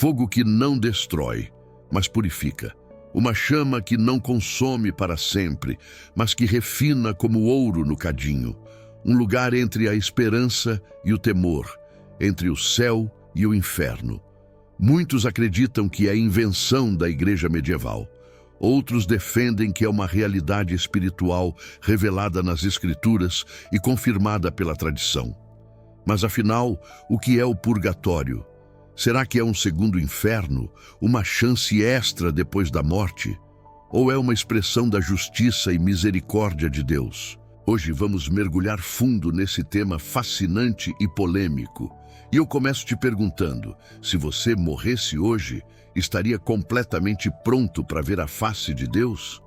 Fogo que não destrói, mas purifica. Uma chama que não consome para sempre, mas que refina como ouro no cadinho. Um lugar entre a esperança e o temor, entre o céu e o inferno. Muitos acreditam que é invenção da igreja medieval. Outros defendem que é uma realidade espiritual revelada nas Escrituras e confirmada pela tradição. Mas afinal, o que é o purgatório? Será que é um segundo inferno, uma chance extra depois da morte? Ou é uma expressão da justiça e misericórdia de Deus? Hoje vamos mergulhar fundo nesse tema fascinante e polêmico. E eu começo te perguntando, se você morresse hoje, estaria completamente pronto para ver a face de Deus?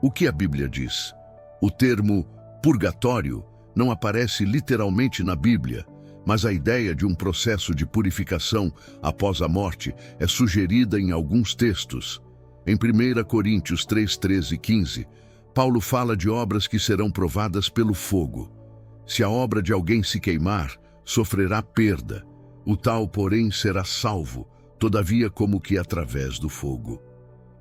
O que a Bíblia diz? O termo purgatório não aparece literalmente na Bíblia, mas a ideia de um processo de purificação após a morte é sugerida em alguns textos. Em 1 Coríntios 3, 13 e 15, Paulo fala de obras que serão provadas pelo fogo. Se a obra de alguém se queimar, sofrerá perda. O tal, porém, será salvo, todavia como que através do fogo.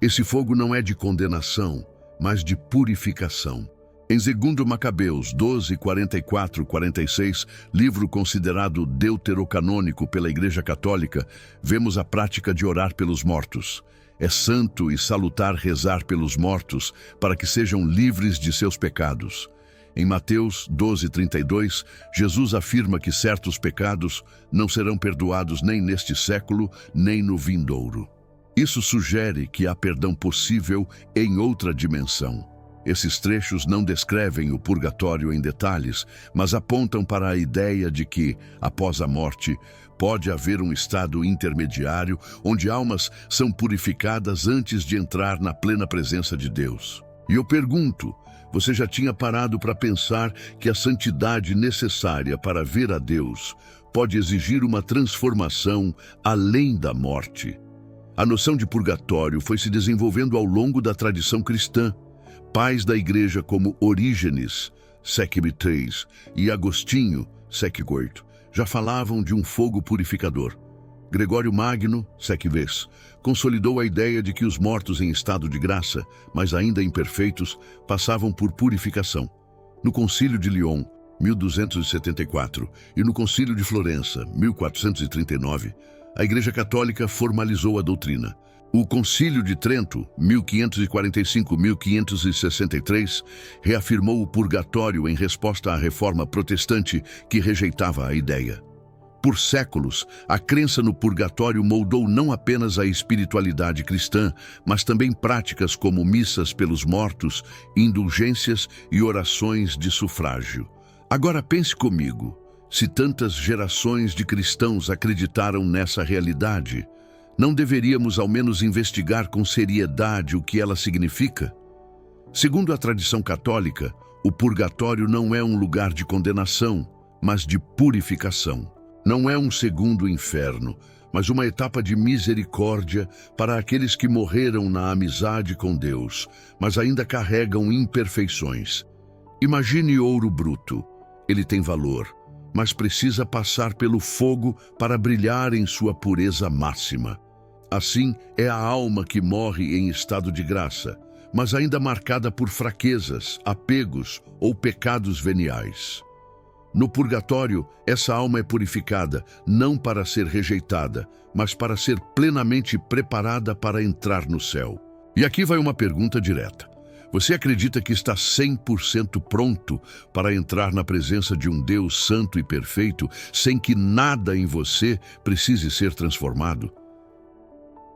Esse fogo não é de condenação, mas de purificação. Em 2 Macabeus 12, 44, 46, livro considerado deuterocanônico pela Igreja Católica, vemos a prática de orar pelos mortos. É santo e salutar rezar pelos mortos para que sejam livres de seus pecados. Em Mateus 12, 32, Jesus afirma que certos pecados não serão perdoados nem neste século, nem no vindouro. Isso sugere que há perdão possível em outra dimensão. Esses trechos não descrevem o purgatório em detalhes, mas apontam para a ideia de que, após a morte, pode haver um estado intermediário onde almas são purificadas antes de entrar na plena presença de Deus. E eu pergunto, você já tinha parado para pensar que a santidade necessária para ver a Deus pode exigir uma transformação além da morte? A noção de purgatório foi se desenvolvendo ao longo da tradição cristã. Pais da igreja como Orígenes, século III, e Agostinho, século VIII, já falavam de um fogo purificador. Gregório Magno, século X, consolidou a ideia de que os mortos em estado de graça, mas ainda imperfeitos, passavam por purificação. No Concílio de Lyon, 1274, e no Concílio de Florença, 1439, a Igreja Católica formalizou a doutrina. O Concílio de Trento, 1545-1563, reafirmou o purgatório em resposta à reforma protestante que rejeitava a ideia. Por séculos, a crença no purgatório moldou não apenas a espiritualidade cristã, mas também práticas como missas pelos mortos, indulgências e orações de sufrágio. Agora pense comigo, se tantas gerações de cristãos acreditaram nessa realidade, não deveríamos ao menos investigar com seriedade o que ela significa? Segundo a tradição católica, o purgatório não é um lugar de condenação, mas de purificação. Não é um segundo inferno, mas uma etapa de misericórdia para aqueles que morreram na amizade com Deus, mas ainda carregam imperfeições. Imagine ouro bruto. Ele tem valor, mas precisa passar pelo fogo para brilhar em sua pureza máxima. Assim é a alma que morre em estado de graça, mas ainda marcada por fraquezas, apegos ou pecados veniais. No purgatório, essa alma é purificada, não para ser rejeitada, mas para ser plenamente preparada para entrar no céu. E aqui vai uma pergunta direta. Você acredita que está 100% pronto para entrar na presença de um Deus santo e perfeito, sem que nada em você precise ser transformado?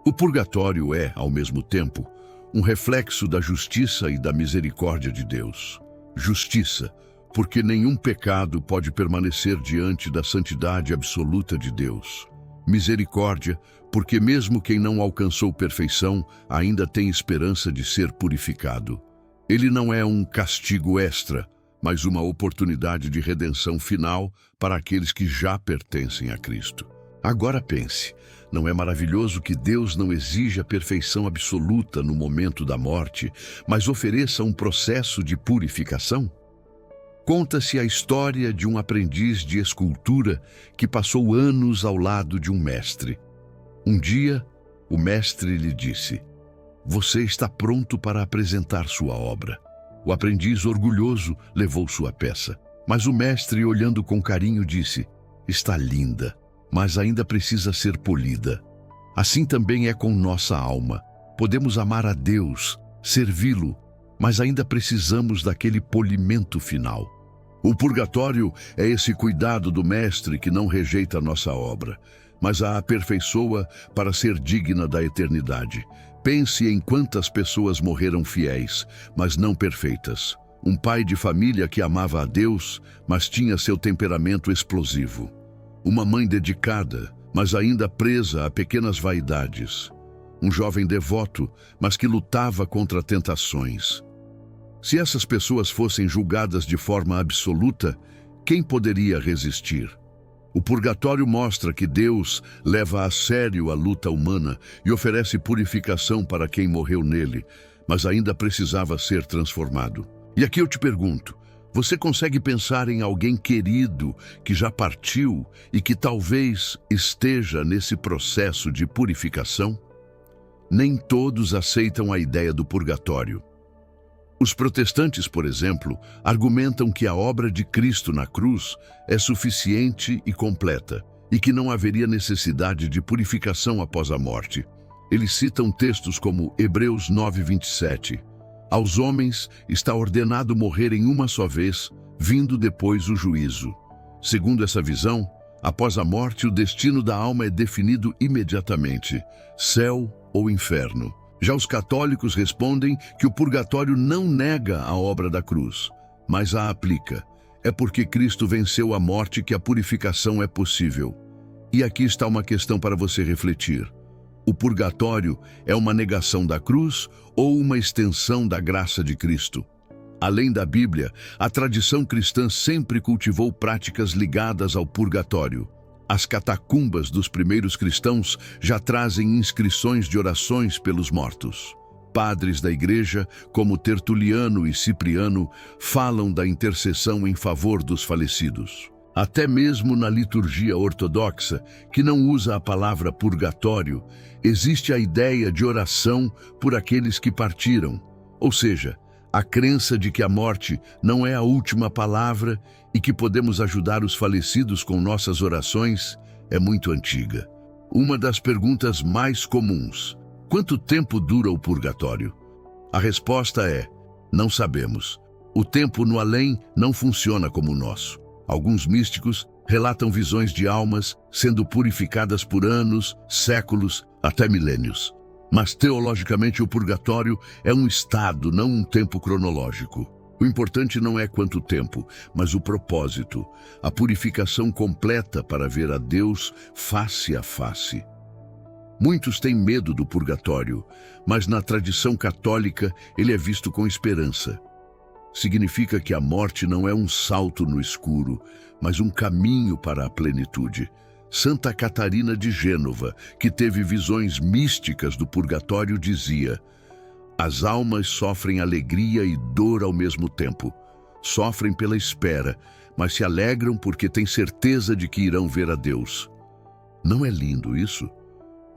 O purgatório é, ao mesmo tempo, um reflexo da justiça e da misericórdia de Deus. Justiça, porque nenhum pecado pode permanecer diante da santidade absoluta de Deus. Misericórdia, porque mesmo quem não alcançou perfeição, ainda tem esperança de ser purificado. Ele não é um castigo extra, mas uma oportunidade de redenção final para aqueles que já pertencem a Cristo. Agora pense, não é maravilhoso que Deus não exija perfeição absoluta no momento da morte, mas ofereça um processo de purificação? Conta-se a história de um aprendiz de escultura que passou anos ao lado de um mestre. Um dia, o mestre lhe disse: "Você está pronto para apresentar sua obra." O aprendiz, orgulhoso, levou sua peça. Mas o mestre, olhando com carinho, disse: "Está linda, mas ainda precisa ser polida." Assim também é com nossa alma. Podemos amar a Deus, servi-lo, mas ainda precisamos daquele polimento final. O purgatório é esse cuidado do mestre que não rejeita a nossa obra, mas a aperfeiçoa para ser digna da eternidade. Pense em quantas pessoas morreram fiéis, mas não perfeitas. Um pai de família que amava a Deus, mas tinha seu temperamento explosivo. Uma mãe dedicada, mas ainda presa a pequenas vaidades. Um jovem devoto, mas que lutava contra tentações. Se essas pessoas fossem julgadas de forma absoluta, quem poderia resistir? O purgatório mostra que Deus leva a sério a luta humana e oferece purificação para quem morreu nele, mas ainda precisava ser transformado. E aqui eu te pergunto, você consegue pensar em alguém querido que já partiu e que talvez esteja nesse processo de purificação? Nem todos aceitam a ideia do purgatório. Os protestantes, por exemplo, argumentam que a obra de Cristo na cruz é suficiente e completa, e que não haveria necessidade de purificação após a morte. Eles citam textos como Hebreus 9:27. Aos homens está ordenado morrer em uma só vez, vindo depois o juízo. Segundo essa visão, após a morte, o destino da alma é definido imediatamente, céu ou inferno. Já os católicos respondem que o purgatório não nega a obra da cruz, mas a aplica. É porque Cristo venceu a morte que a purificação é possível. E aqui está uma questão para você refletir. O purgatório é uma negação da cruz ou uma extensão da graça de Cristo? Além da Bíblia, a tradição cristã sempre cultivou práticas ligadas ao purgatório. As catacumbas dos primeiros cristãos já trazem inscrições de orações pelos mortos. Padres da igreja, como Tertuliano e Cipriano, falam da intercessão em favor dos falecidos. Até mesmo na liturgia ortodoxa, que não usa a palavra purgatório, existe a ideia de oração por aqueles que partiram, ou seja, a crença de que a morte não é a última palavra e que podemos ajudar os falecidos com nossas orações é muito antiga. Uma das perguntas mais comuns: quanto tempo dura o purgatório? A resposta é: não sabemos. O tempo no além não funciona como o nosso. Alguns místicos relatam visões de almas sendo purificadas por anos, séculos, até milênios. Mas teologicamente o purgatório é um estado, não um tempo cronológico. O importante não é quanto tempo, mas o propósito, a purificação completa para ver a Deus face a face. Muitos têm medo do purgatório, mas na tradição católica ele é visto com esperança. Significa que a morte não é um salto no escuro, mas um caminho para a plenitude. Santa Catarina de Gênova, que teve visões místicas do purgatório, dizia: as almas sofrem alegria e dor ao mesmo tempo. Sofrem pela espera, mas se alegram porque têm certeza de que irão ver a Deus. Não é lindo isso?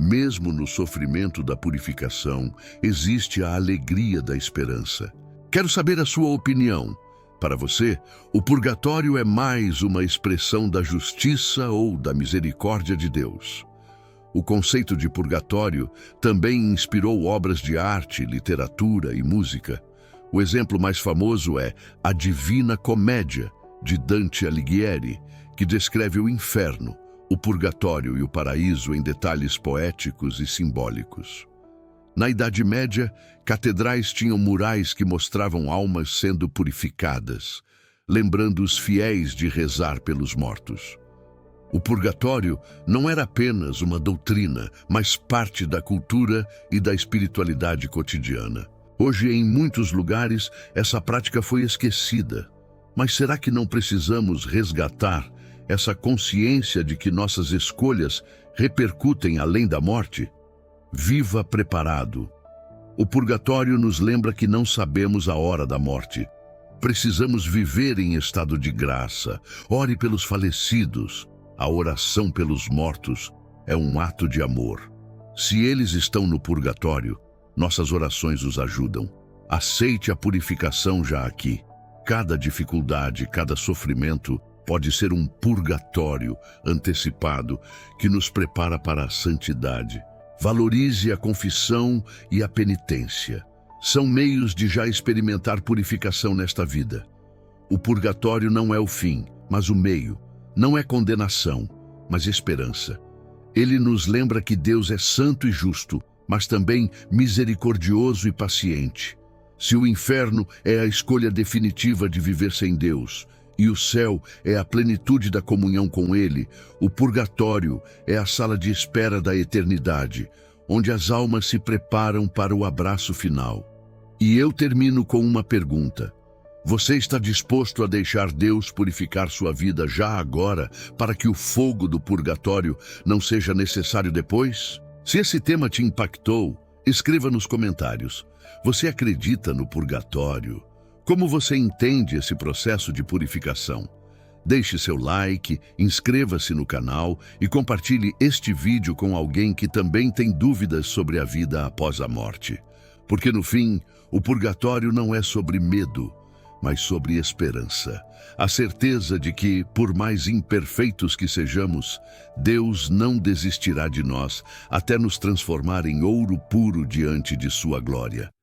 Mesmo no sofrimento da purificação, existe a alegria da esperança. Quero saber a sua opinião. Para você, o purgatório é mais uma expressão da justiça ou da misericórdia de Deus? O conceito de purgatório também inspirou obras de arte, literatura e música. O exemplo mais famoso é A Divina Comédia, de Dante Alighieri, que descreve o inferno, o purgatório e o paraíso em detalhes poéticos e simbólicos. Na Idade Média, catedrais tinham murais que mostravam almas sendo purificadas, lembrando os fiéis de rezar pelos mortos. O purgatório não era apenas uma doutrina, mas parte da cultura e da espiritualidade cotidiana. Hoje, em muitos lugares, essa prática foi esquecida. Mas será que não precisamos resgatar essa consciência de que nossas escolhas repercutem além da morte? Viva preparado. O purgatório nos lembra que não sabemos a hora da morte. Precisamos viver em estado de graça. Ore pelos falecidos. A oração pelos mortos é um ato de amor. Se eles estão no purgatório, nossas orações os ajudam. Aceite a purificação já aqui. Cada dificuldade, cada sofrimento pode ser um purgatório antecipado que nos prepara para a santidade. Valorize a confissão e a penitência. São meios de já experimentar purificação nesta vida. O purgatório não é o fim, mas o meio. Não é condenação, mas esperança. Ele nos lembra que Deus é santo e justo, mas também misericordioso e paciente. Se o inferno é a escolha definitiva de viver sem Deus, e o céu é a plenitude da comunhão com Ele, o purgatório é a sala de espera da eternidade, onde as almas se preparam para o abraço final. E eu termino com uma pergunta. Você está disposto a deixar Deus purificar sua vida já agora, para que o fogo do purgatório não seja necessário depois? Se esse tema te impactou, escreva nos comentários. Você acredita no purgatório? Como você entende esse processo de purificação? Deixe seu like, inscreva-se no canal e compartilhe este vídeo com alguém que também tem dúvidas sobre a vida após a morte. Porque no fim, o purgatório não é sobre medo, mas sobre esperança. A certeza de que, por mais imperfeitos que sejamos, Deus não desistirá de nós até nos transformar em ouro puro diante de sua glória.